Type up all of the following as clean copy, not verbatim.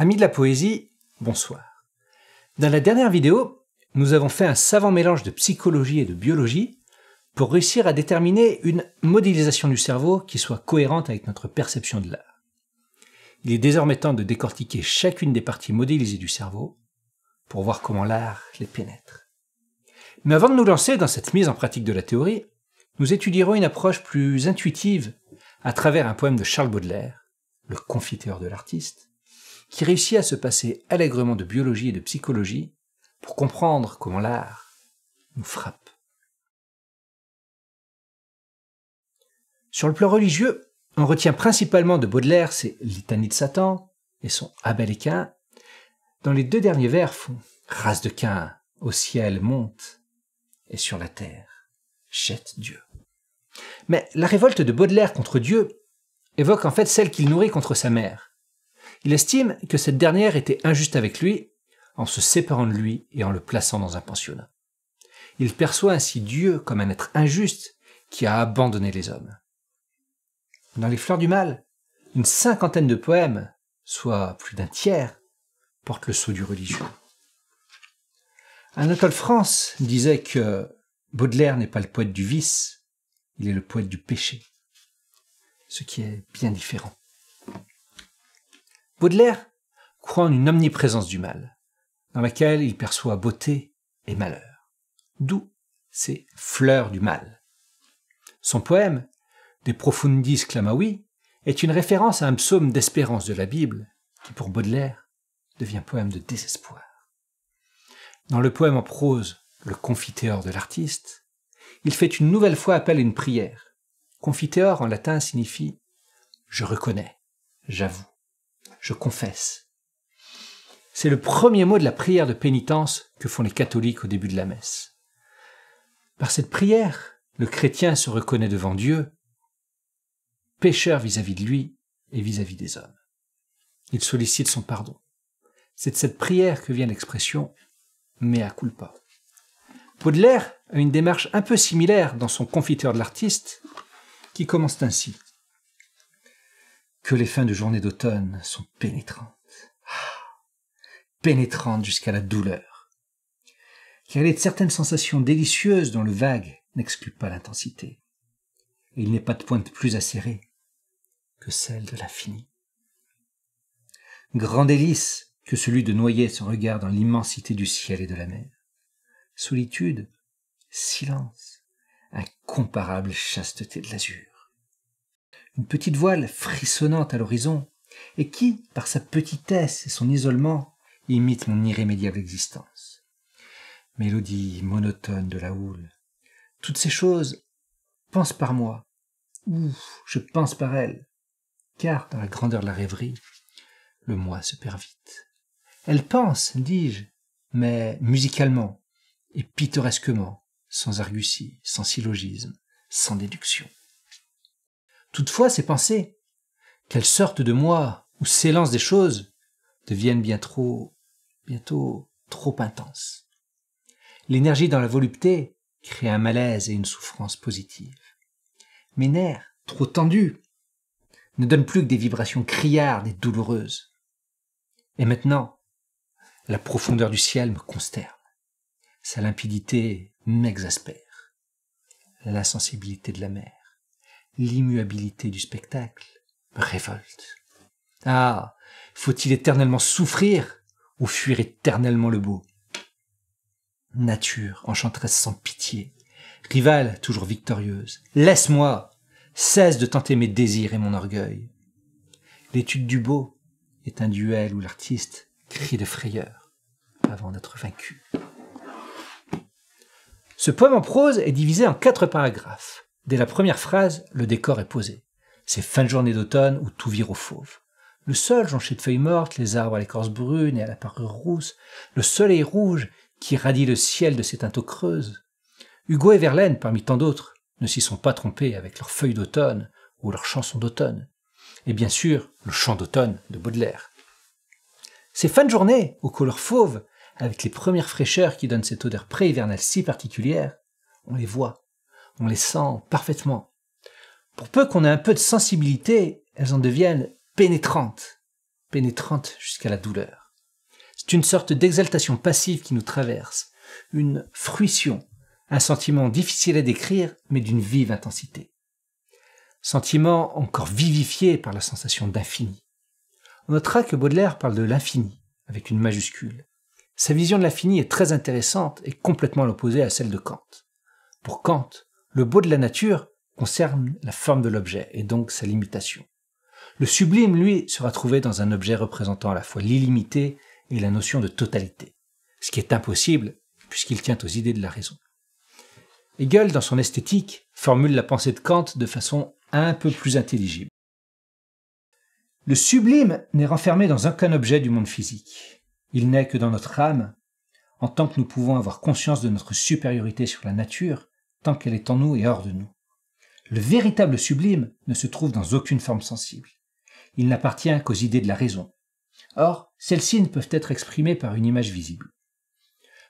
Amis de la poésie, bonsoir. Dans la dernière vidéo, nous avons fait un savant mélange de psychologie et de biologie pour réussir à déterminer une modélisation du cerveau qui soit cohérente avec notre perception de l'art. Il est désormais temps de décortiquer chacune des parties modélisées du cerveau pour voir comment l'art les pénètre. Mais avant de nous lancer dans cette mise en pratique de la théorie, nous étudierons une approche plus intuitive à travers un poème de Charles Baudelaire, Le Confiteur de l'artiste, qui réussit à se passer allègrement de biologie et de psychologie pour comprendre comment l'art nous frappe. Sur le plan religieux, on retient principalement de Baudelaire ses litanies de Satan et son Abel et Caïn. Dans les deux derniers vers font « Race de Caïn, au ciel monte, et sur la terre jette Dieu ». Mais la révolte de Baudelaire contre Dieu évoque en fait celle qu'il nourrit contre sa mère. Il estime que cette dernière était injuste avec lui en se séparant de lui et en le plaçant dans un pensionnat. Il perçoit ainsi Dieu comme un être injuste qui a abandonné les hommes. Dans Les Fleurs du Mal, une cinquantaine de poèmes, soit plus d'un tiers, portent le sceau du religieux. Anatole France disait que Baudelaire n'est pas le poète du vice, il est le poète du péché, ce qui est bien différent. Baudelaire croit en une omniprésence du mal, dans laquelle il perçoit beauté et malheur, d'où ces fleurs du mal. Son poème, De Profundis Clamavi, est une référence à un psaume d'espérance de la Bible, qui pour Baudelaire devient poème de désespoir. Dans le poème en prose, Le Confiteur de l'artiste, il fait une nouvelle fois appel à une prière. Confiteur en latin signifie « je reconnais, j'avoue, je confesse ». C'est le premier mot de la prière de pénitence que font les catholiques au début de la messe. Par cette prière, le chrétien se reconnaît devant Dieu, pécheur vis-à-vis de lui et vis-à-vis des hommes. Il sollicite son pardon. C'est de cette prière que vient l'expression « mea culpa ». Baudelaire a une démarche un peu similaire dans son Confiteur de l'artiste, qui commence ainsi. Que les fins de journée d'automne sont pénétrantes. Pénétrantes jusqu'à la douleur. Car il est de certaines sensations délicieuses dont le vague n'exclut pas l'intensité. Et il n'est pas de pointe plus acérée que celle de l'infini. Grand délice que celui de noyer son regard dans l'immensité du ciel et de la mer. Solitude, silence, incomparable chasteté de l'azur. Une petite voile frissonnante à l'horizon, et qui, par sa petitesse et son isolement, imite mon irrémédiable existence. Mélodie monotone de la houle. Toutes ces choses pensent par moi, ou je pense par elles, car dans la grandeur de la rêverie, le moi se perd vite. Elles pensent, dis-je, mais musicalement et pittoresquement, sans argutie, sans syllogisme, sans déduction. Toutefois, ces pensées, qu'elles sortent de moi ou s'élancent des choses, deviennent bientôt trop intenses. L'énergie dans la volupté crée un malaise et une souffrance positive. Mes nerfs, trop tendus, ne donnent plus que des vibrations criardes et douloureuses. Et maintenant, la profondeur du ciel me consterne. Sa limpidité m'exaspère. L'insensibilité de la mer, l'immuabilité du spectacle me révolte. Ah, faut-il éternellement souffrir ou fuir éternellement le beau? Nature, enchanteresse sans pitié, rivale toujours victorieuse, laisse-moi, cesse de tenter mes désirs et mon orgueil. L'étude du beau est un duel où l'artiste crie de frayeur avant d'être vaincu. Ce poème en prose est divisé en 4 paragraphes. Dès la première phrase, le décor est posé. C'est fin de journée d'automne où tout vire au fauve. Le sol jonché de feuilles mortes, les arbres à l'écorce brune et à la parure rousse, le soleil rouge qui radie le ciel de ses teintes creuses. Hugo et Verlaine, parmi tant d'autres, ne s'y sont pas trompés avec leurs feuilles d'automne ou leurs chansons d'automne. Et bien sûr, le chant d'automne de Baudelaire. Ces fins de journée aux couleurs fauves, avec les premières fraîcheurs qui donnent cette odeur pré-hivernale si particulière, on les voit, on les sent parfaitement. Pour peu qu'on ait un peu de sensibilité, elles en deviennent pénétrantes, pénétrante jusqu'à la douleur. C'est une sorte d'exaltation passive qui nous traverse, une fruition, un sentiment difficile à décrire, mais d'une vive intensité. Sentiment encore vivifié par la sensation d'infini. On notera que Baudelaire parle de l'infini, avec une majuscule. Sa vision de l'infini est très intéressante et complètement l'opposée à celle de Kant. Pour Kant, le beau de la nature concerne la forme de l'objet et donc sa limitation. Le sublime, lui, sera trouvé dans un objet représentant à la fois l'illimité et la notion de totalité, ce qui est impossible puisqu'il tient aux idées de la raison. Hegel, dans son esthétique, formule la pensée de Kant de façon un peu plus intelligible. Le sublime n'est renfermé dans aucun objet du monde physique. Il n'est que dans notre âme, en tant que nous pouvons avoir conscience de notre supériorité sur la nature, tant qu'elle est en nous et hors de nous. Le véritable sublime ne se trouve dans aucune forme sensible. Il n'appartient qu'aux idées de la raison. Or, celles-ci ne peuvent être exprimées par une image visible.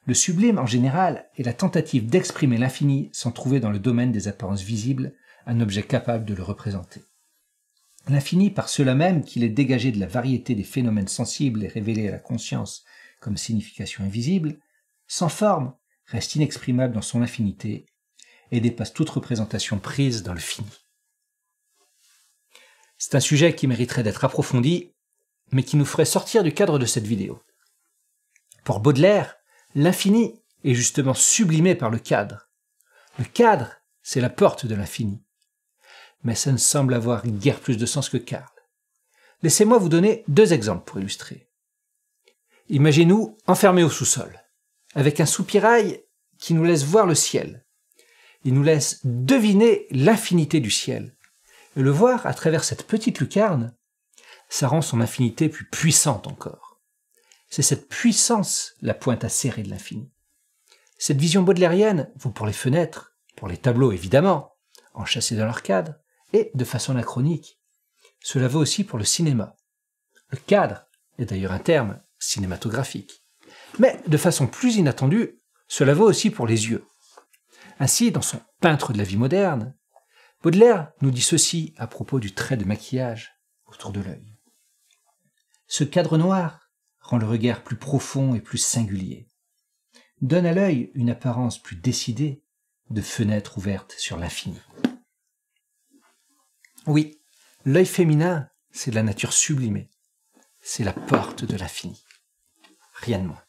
Le sublime, en général, est la tentative d'exprimer l'infini sans trouver dans le domaine des apparences visibles un objet capable de le représenter. L'infini, par cela même qu'il est dégagé de la variété des phénomènes sensibles et révélé à la conscience comme signification invisible, sans forme, reste inexprimable dans son infinité et dépasse toute représentation prise dans le fini. C'est un sujet qui mériterait d'être approfondi, mais qui nous ferait sortir du cadre de cette vidéo. Pour Baudelaire, l'infini est justement sublimé par le cadre. Le cadre, c'est la porte de l'infini. Mais ça ne semble avoir guère plus de sens que Karl. Laissez-moi vous donner 2 exemples pour illustrer. Imaginez-nous enfermés au sous-sol, avec un soupirail qui nous laisse voir le ciel. Il nous laisse deviner l'infinité du ciel. Et le voir à travers cette petite lucarne, ça rend son infinité plus puissante encore. C'est cette puissance la pointe acérée de l'infini. Cette vision baudelairienne vaut pour les fenêtres, pour les tableaux évidemment, enchâssés dans leur cadre, et de façon anachronique. Cela vaut aussi pour le cinéma. Le cadre est d'ailleurs un terme cinématographique. Mais de façon plus inattendue, cela vaut aussi pour les yeux. Ainsi, dans son Peintre de la vie moderne, Baudelaire nous dit ceci à propos du trait de maquillage autour de l'œil. Ce cadre noir rend le regard plus profond et plus singulier, donne à l'œil une apparence plus décidée de fenêtre ouverte sur l'infini. Oui, l'œil féminin, c'est la nature sublimée, c'est la porte de l'infini, rien de moins.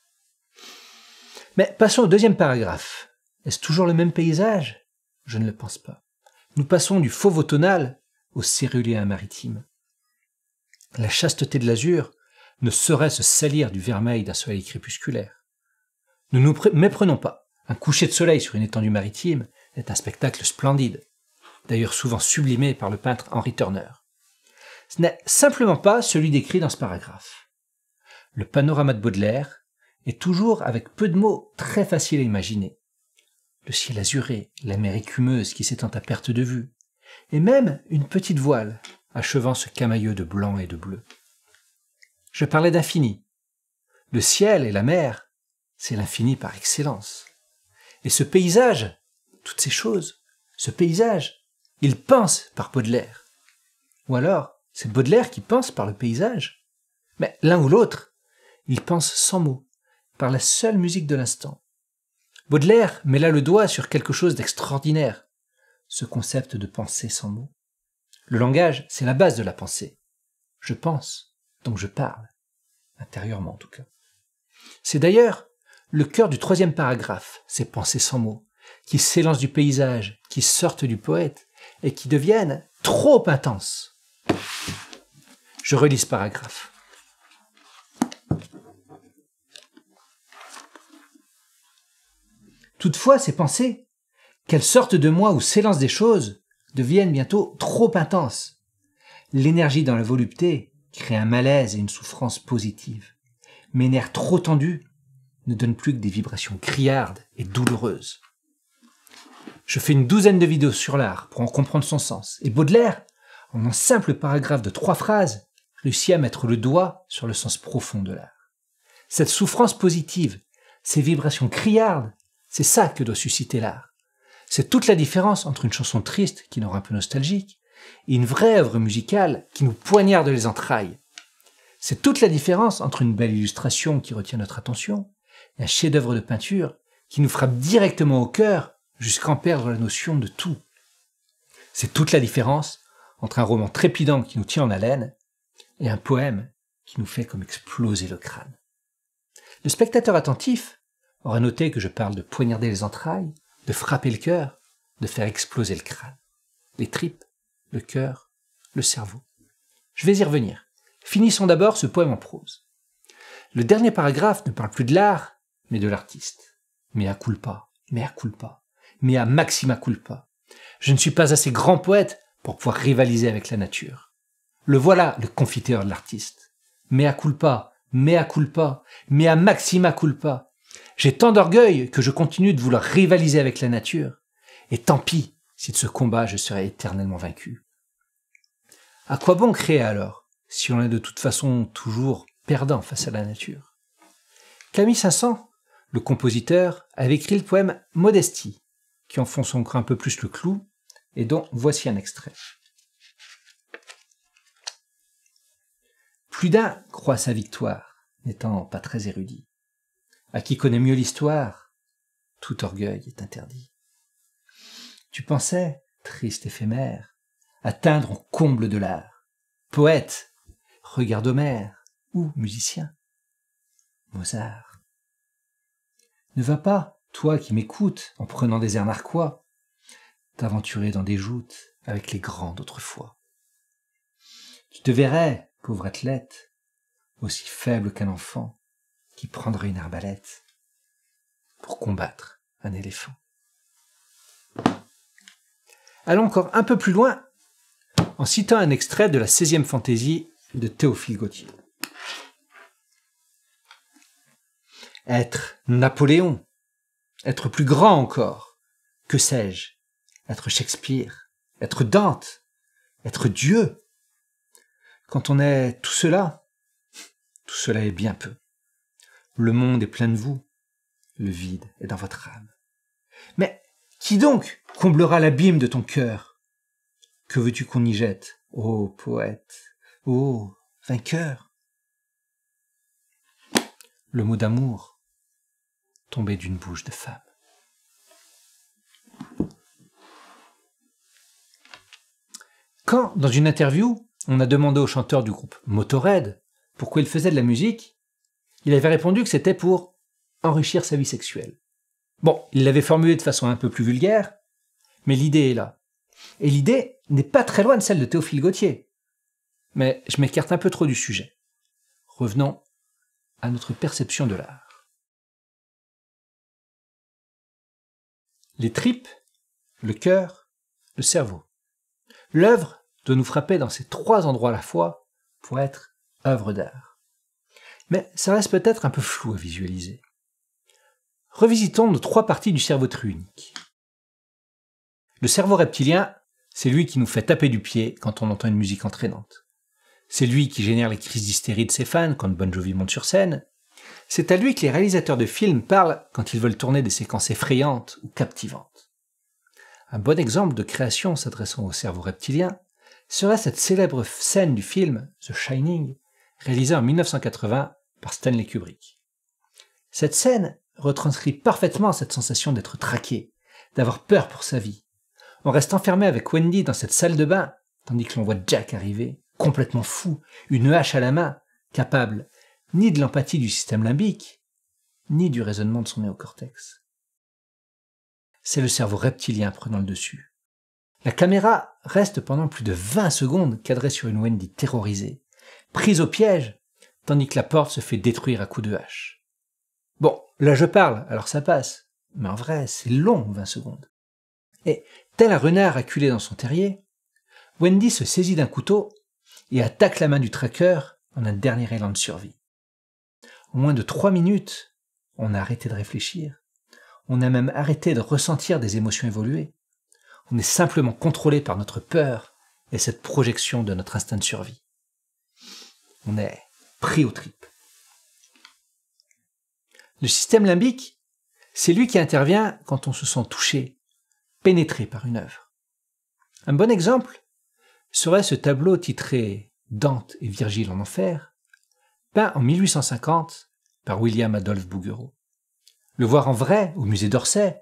Mais passons au 2e paragraphe. Est-ce toujours le même paysage? Je ne le pense pas. Nous passons du fauve automnal au cérulien maritime. La chasteté de l'azur ne saurait se salir du vermeil d'un soleil crépusculaire. Ne nous méprenons pas. Un coucher de soleil sur une étendue maritime est un spectacle splendide, d'ailleurs souvent sublimé par le peintre Henry Turner. Ce n'est simplement pas celui décrit dans ce paragraphe. Le panorama de Baudelaire est toujours avec peu de mots très facile à imaginer. Le ciel azuré, la mer écumeuse qui s'étend à perte de vue, et même une petite voile achevant ce camailleux de blanc et de bleu. Je parlais d'infini. Le ciel et la mer, c'est l'infini par excellence. Et ce paysage, toutes ces choses, ce paysage, il pense par Baudelaire. Ou alors, c'est Baudelaire qui pense par le paysage. Mais l'un ou l'autre, il pense sans mots, par la seule musique de l'instant. Baudelaire met là le doigt sur quelque chose d'extraordinaire, ce concept de pensée sans mots. Le langage, c'est la base de la pensée. Je pense, donc je parle, intérieurement en tout cas. C'est d'ailleurs le cœur du 3e paragraphe, ces pensées sans mots, qui s'élancent du paysage, qui sortent du poète et qui deviennent trop intenses. Je relis ce paragraphe. Toutefois, ces pensées, qu'elles sortent de moi ou s'élancent des choses, deviennent bientôt trop intenses. L'énergie dans la volupté crée un malaise et une souffrance positive. Mes nerfs trop tendus ne donnent plus que des vibrations criardes et douloureuses. Je fais une 12aine de vidéos sur l'art pour en comprendre son sens. Et Baudelaire, en un simple paragraphe de 3 phrases, réussit à mettre le doigt sur le sens profond de l'art. Cette souffrance positive, ces vibrations criardes, c'est ça que doit susciter l'art. C'est toute la différence entre une chanson triste qui nous rend un peu nostalgique et une vraie œuvre musicale qui nous poignarde les entrailles. C'est toute la différence entre une belle illustration qui retient notre attention et un chef-d'œuvre de peinture qui nous frappe directement au cœur jusqu'à en perdre la notion de tout. C'est toute la différence entre un roman trépidant qui nous tient en haleine et un poème qui nous fait comme exploser le crâne. Le spectateur attentif aura noté que je parle de poignarder les entrailles, de frapper le cœur, de faire exploser le crâne, les tripes, le cœur, le cerveau. Je vais y revenir. Finissons d'abord ce poème en prose. Le dernier paragraphe ne parle plus de l'art, mais de l'artiste. Mea culpa, mea culpa, mea maxima culpa. Je ne suis pas assez grand poète pour pouvoir rivaliser avec la nature. Le voilà, le confiteur de l'artiste. Mea culpa, mea culpa, mea maxima culpa. J'ai tant d'orgueil que je continue de vouloir rivaliser avec la nature. Et tant pis si de ce combat je serai éternellement vaincu. À quoi bon créer alors, si on est de toute façon toujours perdant face à la nature? Camille Saint-Saëns, le compositeur, avait écrit le poème Modestie, qui enfonce encore un peu plus le clou, et dont voici un extrait. Plus d'un croit sa victoire, n'étant pas très érudit. À qui connaît mieux l'histoire, tout orgueil est interdit. Tu pensais, triste éphémère, atteindre au comble de l'art. Poète, regarde Homère, ou musicien, Mozart. Ne va pas, toi qui m'écoutes, en prenant des airs narquois, t'aventurer dans des joutes avec les grands d'autrefois. Tu te verrais, pauvre athlète, aussi faible qu'un enfant qui prendrait une arbalète pour combattre un éléphant. Allons encore un peu plus loin en citant un extrait de la 16e fantaisie de Théophile Gautier. Être Napoléon, être plus grand encore, que sais-je, être Shakespeare, être Dante, être Dieu. Quand on est tout cela est bien peu. Le monde est plein de vous, le vide est dans votre âme. Mais qui donc comblera l'abîme de ton cœur? Que veux-tu qu'on y jette, ô poète, ô vainqueur? Le mot d'amour tombé d'une bouche de femme. Quand, dans une interview, on a demandé au chanteur du groupe Motörhead pourquoi il faisait de la musique, il avait répondu que c'était pour enrichir sa vie sexuelle. Bon, il l'avait formulé de façon un peu plus vulgaire, mais l'idée est là. Et l'idée n'est pas très loin de celle de Théophile Gautier. Mais je m'écarte un peu trop du sujet. Revenons à notre perception de l'art. Les tripes, le cœur, le cerveau. L'œuvre doit nous frapper dans ces trois endroits à la fois pour être œuvre d'art. Mais ça reste peut-être un peu flou à visualiser. Revisitons nos trois parties du cerveau triunique. Le cerveau reptilien, c'est lui qui nous fait taper du pied quand on entend une musique entraînante. C'est lui qui génère les crises d'hystérie de ses fans quand Bon Jovi monte sur scène. C'est à lui que les réalisateurs de films parlent quand ils veulent tourner des séquences effrayantes ou captivantes. Un bon exemple de création s'adressant au cerveau reptilien serait cette célèbre scène du film The Shining, réalisée en 1980 par Stanley Kubrick. Cette scène retranscrit parfaitement cette sensation d'être traqué, d'avoir peur pour sa vie. On reste enfermé avec Wendy dans cette salle de bain, tandis que l'on voit Jack arriver, complètement fou, une hache à la main, capable ni de l'empathie du système limbique, ni du raisonnement de son néocortex. C'est le cerveau reptilien prenant le dessus. La caméra reste pendant plus de 20 secondes cadrée sur une Wendy terrorisée, prise au piège, tandis que la porte se fait détruire à coups de hache. Bon, là je parle, alors ça passe, mais en vrai, c'est long 20 secondes. Et, tel un renard acculé dans son terrier, Wendy se saisit d'un couteau et attaque la main du tracker en un dernier élan de survie. En moins de 3 minutes, on a arrêté de réfléchir. On a même arrêté de ressentir des émotions évoluées. On est simplement contrôlé par notre peur et cette projection de notre instinct de survie. On est pris aux tripes. Le système limbique, c'est lui qui intervient quand on se sent touché, pénétré par une œuvre. Un bon exemple serait ce tableau titré « Dante et Virgile en enfer », peint en 1850 par William Adolphe Bouguereau. Le voir en vrai au musée d'Orsay,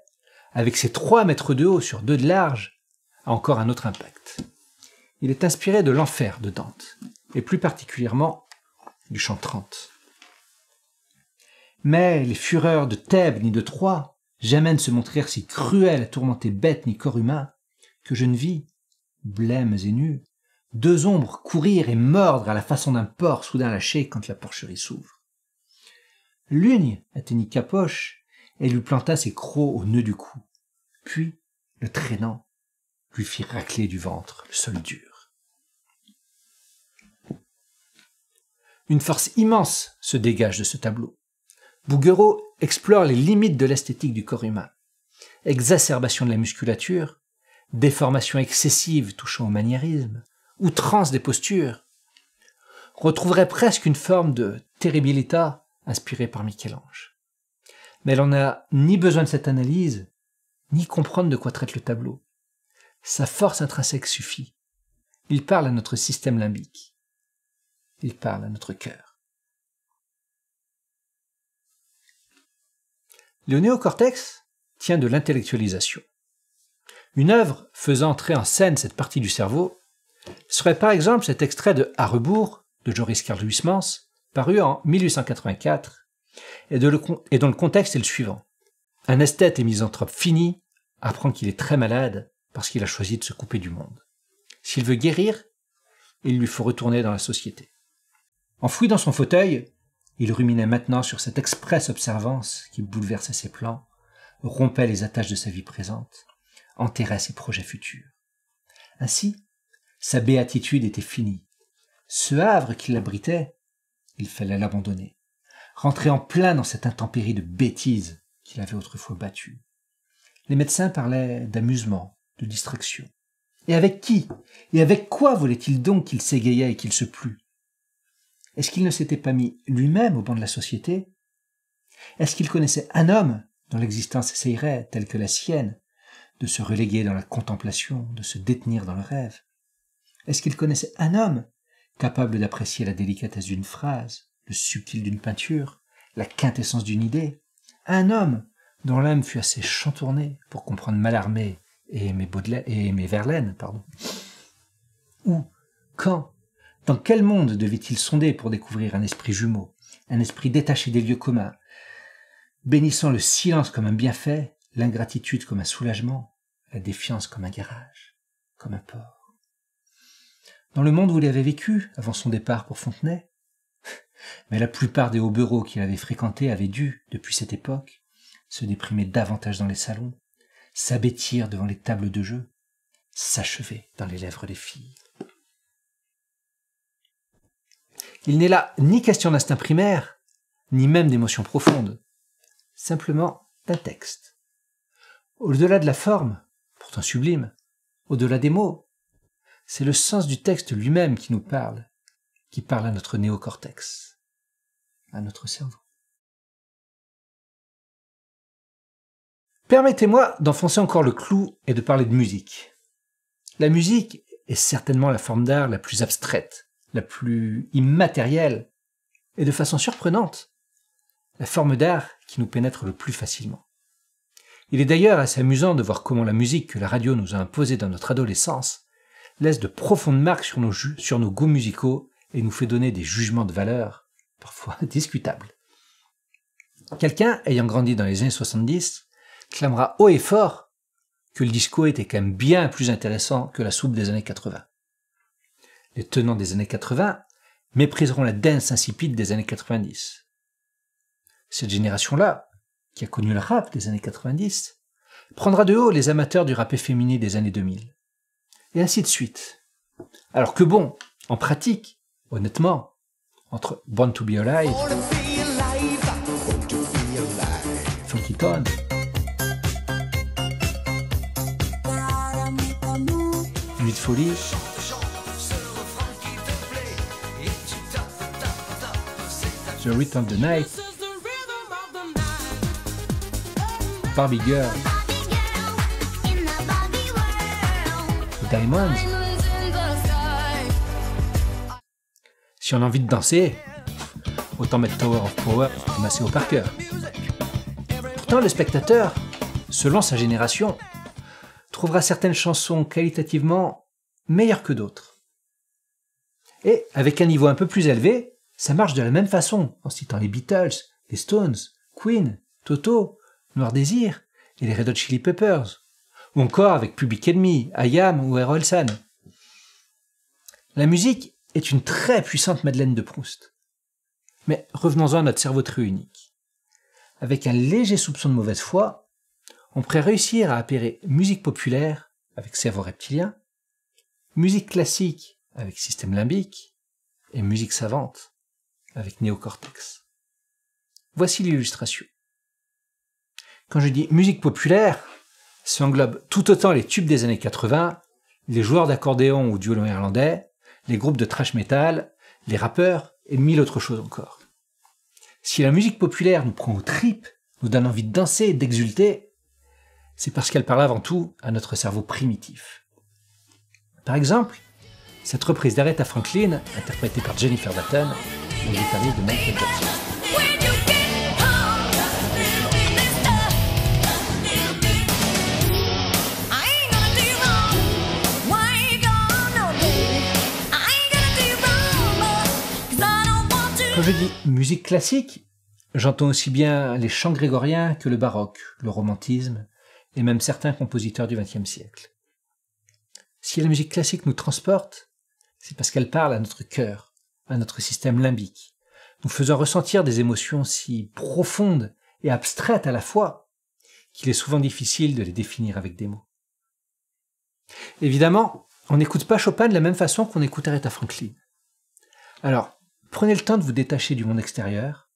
avec ses 3 mètres de haut sur 2 de large, a encore un autre impact. Il est inspiré de l'enfer de Dante, et plus particulièrement du chant 30. Mais les fureurs de Thèbes ni de Troie jamais ne se montrèrent si cruelles à tourmenter bête ni corps humain, que je ne vis, blêmes et nus, 2 ombres courir et mordre à la façon d'un porc soudain lâché quand la porcherie s'ouvre. L'une atteignit Capoche et lui planta ses crocs au nœud du cou, puis, le traînant, lui fit racler du ventre le sol dur. Une force immense se dégage de ce tableau. Bouguereau explore les limites de l'esthétique du corps humain. Exacerbation de la musculature, déformation excessive touchant au maniérisme, outrance des postures, retrouverait presque une forme de terribilità inspirée par Michel-Ange. Mais elle n'en a ni besoin de cette analyse, ni comprendre de quoi traite le tableau. Sa force intrinsèque suffit. Il parle à notre système limbique. Il parle à notre cœur. Le néocortex tient de l'intellectualisation. Une œuvre faisant entrer en scène cette partie du cerveau serait par exemple cet extrait de À rebours de Joris Karl Huysmans, paru en 1884, et dont le contexte est le suivant. Un esthète et misanthrope fini apprend qu'il est très malade parce qu'il a choisi de se couper du monde. S'il veut guérir, il lui faut retourner dans la société. Enfoui dans son fauteuil, il ruminait maintenant sur cette expresse observance qui bouleversait ses plans, rompait les attaches de sa vie présente, enterrait ses projets futurs. Ainsi, sa béatitude était finie. Ce havre qui l'abritait, il fallait l'abandonner, rentrer en plein dans cette intempérie de bêtises qu'il avait autrefois battue. Les médecins parlaient d'amusement, de distraction. Et avec qui? Et avec quoi voulait-il donc qu'il s'égayait et qu'il se plût? Est-ce qu'il ne s'était pas mis lui-même au banc de la société? Est-ce qu'il connaissait un homme dont l'existence essayerait, telle que la sienne, de se reléguer dans la contemplation, de se détenir dans le rêve? Est-ce qu'il connaissait un homme capable d'apprécier la délicatesse d'une phrase, le subtil d'une peinture, la quintessence d'une idée? Un homme dont l'âme fut assez chantournée pour comprendre Mallarmé et aimer Verlaine, Où? Quand? Dans quel monde devait-il sonder pour découvrir un esprit jumeau, un esprit détaché des lieux communs, bénissant le silence comme un bienfait, l'ingratitude comme un soulagement, la défiance comme un garage, comme un port? Dans le monde où il avait vécu, avant son départ pour Fontenay, mais la plupart des hauts bureaux qu'il avait fréquentés avaient dû, depuis cette époque, se déprimer davantage dans les salons, s'abêtir devant les tables de jeu, s'achever dans les lèvres des filles. Il n'est là ni question d'instinct primaire, ni même d'émotion profonde, simplement d'un texte. Au-delà de la forme, pourtant sublime, au-delà des mots, c'est le sens du texte lui-même qui nous parle, qui parle à notre néocortex, à notre cerveau. Permettez-moi d'enfoncer encore le clou et de parler de musique. La musique est certainement la forme d'art la plus abstraite, la plus immatérielle, et de façon surprenante, la forme d'art qui nous pénètre le plus facilement. Il est d'ailleurs assez amusant de voir comment la musique que la radio nous a imposée dans notre adolescence laisse de profondes marques sur nos goûts musicaux et nous fait donner des jugements de valeur, parfois discutables. Quelqu'un ayant grandi dans les années 70 clamera haut et fort que le disco était quand même bien plus intéressant que la soupe des années 80. Les tenants des années 80 mépriseront la dance insipide des années 90. Cette génération-là, qui a connu le rap des années 90, prendra de haut les amateurs du rap efféminé des années 2000. Et ainsi de suite. Alors que bon, en pratique, honnêtement, entre Born to be Alive, Funky Town, Nuit de folie, The Rhythm of the Night, Barbie Girl, Diamonds. Si on a envie de danser, autant mettre Tower of Power de Maceo Parker. Pourtant, le spectateur, selon sa génération, trouvera certaines chansons qualitativement meilleures que d'autres. Et avec un niveau un peu plus élevé, ça marche de la même façon, en citant les Beatles, les Stones, Queen, Toto, Noir Désir et les Red Hot Chili Peppers, ou encore avec Public Enemy, I.Am ou Orelsan. La musique est une très puissante Madeleine de Proust. Mais revenons-en à notre cerveau très unique. Avec un léger soupçon de mauvaise foi, on pourrait réussir à appairer musique populaire avec cerveau reptilien, musique classique avec système limbique et musique savante avec néocortex. Voici l'illustration. Quand je dis musique populaire, ça englobe tout autant les tubes des années 80, les joueurs d'accordéon ou de violon irlandais, les groupes de thrash metal, les rappeurs et mille autres choses encore. Si la musique populaire nous prend aux tripes, nous donne envie de danser et d'exulter, c'est parce qu'elle parle avant tout à notre cerveau primitif. Par exemple, cette reprise d'Aretha Franklin, interprétée par Jennifer Batten, le guitariste de Michael Jackson. Quand je dis musique classique, j'entends aussi bien les chants grégoriens que le baroque, le romantisme et même certains compositeurs du XXe siècle. Si la musique classique nous transporte, c'est parce qu'elle parle à notre cœur, à notre système limbique, nous faisant ressentir des émotions si profondes et abstraites à la fois qu'il est souvent difficile de les définir avec des mots. Évidemment, on n'écoute pas Chopin de la même façon qu'on écoute Aretha Franklin. Alors, prenez le temps de vous détacher du monde extérieur,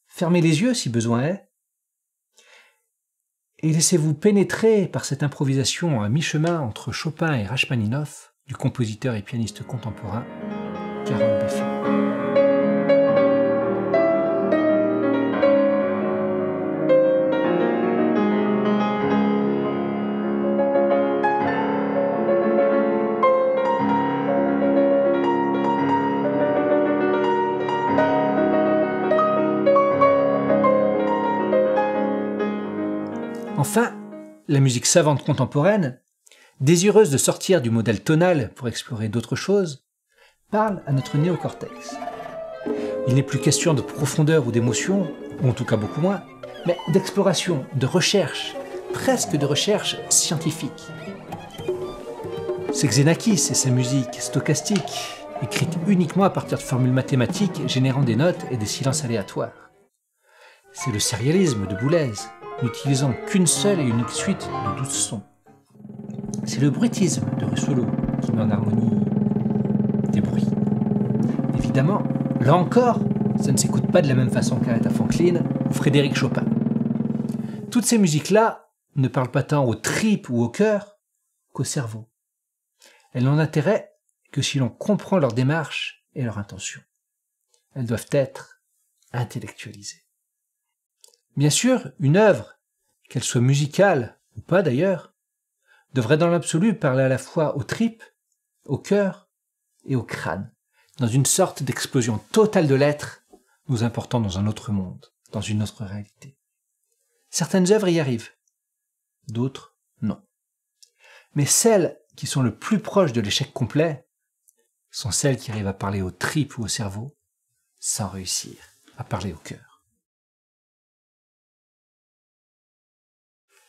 fermez les yeux si besoin est, et laissez-vous pénétrer par cette improvisation à mi-chemin entre Chopin et Rachmaninoff du compositeur et pianiste contemporain Carole Beffa. Enfin, la musique savante contemporaine, désireuse de sortir du modèle tonal pour explorer d'autres choses, parle à notre néocortex. Il n'est plus question de profondeur ou d'émotion, ou en tout cas beaucoup moins, mais d'exploration, de recherche, presque de recherche scientifique. C'est Xenakis et sa musique stochastique, écrite uniquement à partir de formules mathématiques générant des notes et des silences aléatoires. C'est le sérialisme de Boulez, n'utilisant qu'une seule et unique suite de 12 sons. C'est le bruitisme de Russolo qui met en harmonie des bruits. Évidemment, là encore, ça ne s'écoute pas de la même façon qu'Aretha Franklin ou Frédéric Chopin. Toutes ces musiques-là ne parlent pas tant aux tripes ou au cœur qu'au cerveau. Elles n'ont d'intérêt que si l'on comprend leur démarche et leur intention. Elles doivent être intellectualisées. Bien sûr, une œuvre, qu'elle soit musicale ou pas d'ailleurs, devrait dans l'absolu parler à la fois aux tripes, au cœur et au crâne, dans une sorte d'explosion totale de l'être, nous important dans un autre monde, dans une autre réalité. Certaines œuvres y arrivent, d'autres non. Mais celles qui sont le plus proches de l'échec complet sont celles qui arrivent à parler aux tripes ou au cerveau sans réussir à parler au cœur.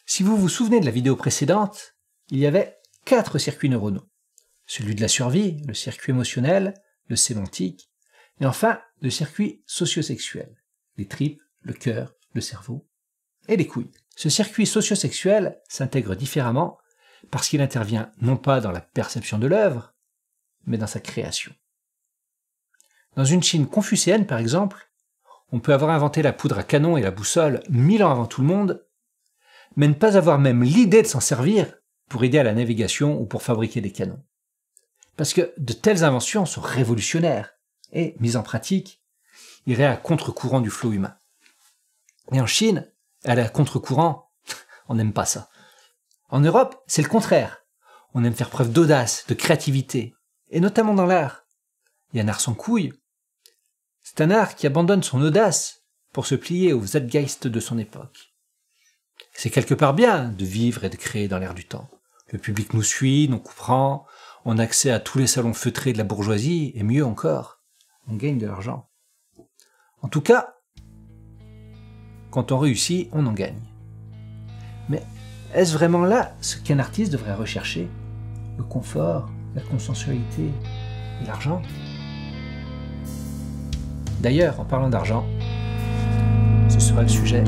Si vous vous souvenez de la vidéo précédente, il y avait 4 circuits neuronaux. Celui de la survie, le circuit émotionnel, le sémantique, et enfin le circuit socio-sexuel, les tripes, le cœur, le cerveau et les couilles. Ce circuit socio-sexuel s'intègre différemment parce qu'il intervient non pas dans la perception de l'œuvre, mais dans sa création. Dans une Chine confucéenne, par exemple, on peut avoir inventé la poudre à canon et la boussole 1000 ans avant tout le monde, mais ne pas avoir même l'idée de s'en servir pour aider à la navigation ou pour fabriquer des canons. Parce que de telles inventions sont révolutionnaires et, mises en pratique, iraient à contre-courant du flot humain. Et en Chine, aller à contre-courant, on n'aime pas ça. En Europe, c'est le contraire. On aime faire preuve d'audace, de créativité, et notamment dans l'art. Et un art sans couilles, C'est un art qui abandonne son audace pour se plier au zeitgeist de son époque. C'est quelque part bien de vivre et de créer dans l'air du temps. Le public nous suit, nous comprend, on a accès à tous les salons feutrés de la bourgeoisie, et mieux encore, on gagne de l'argent. En tout cas, quand on réussit, on en gagne. Mais est-ce vraiment là ce qu'un artiste devrait rechercher? Le confort, la consensualité et l'argent? D'ailleurs, en parlant d'argent, ce sera le sujet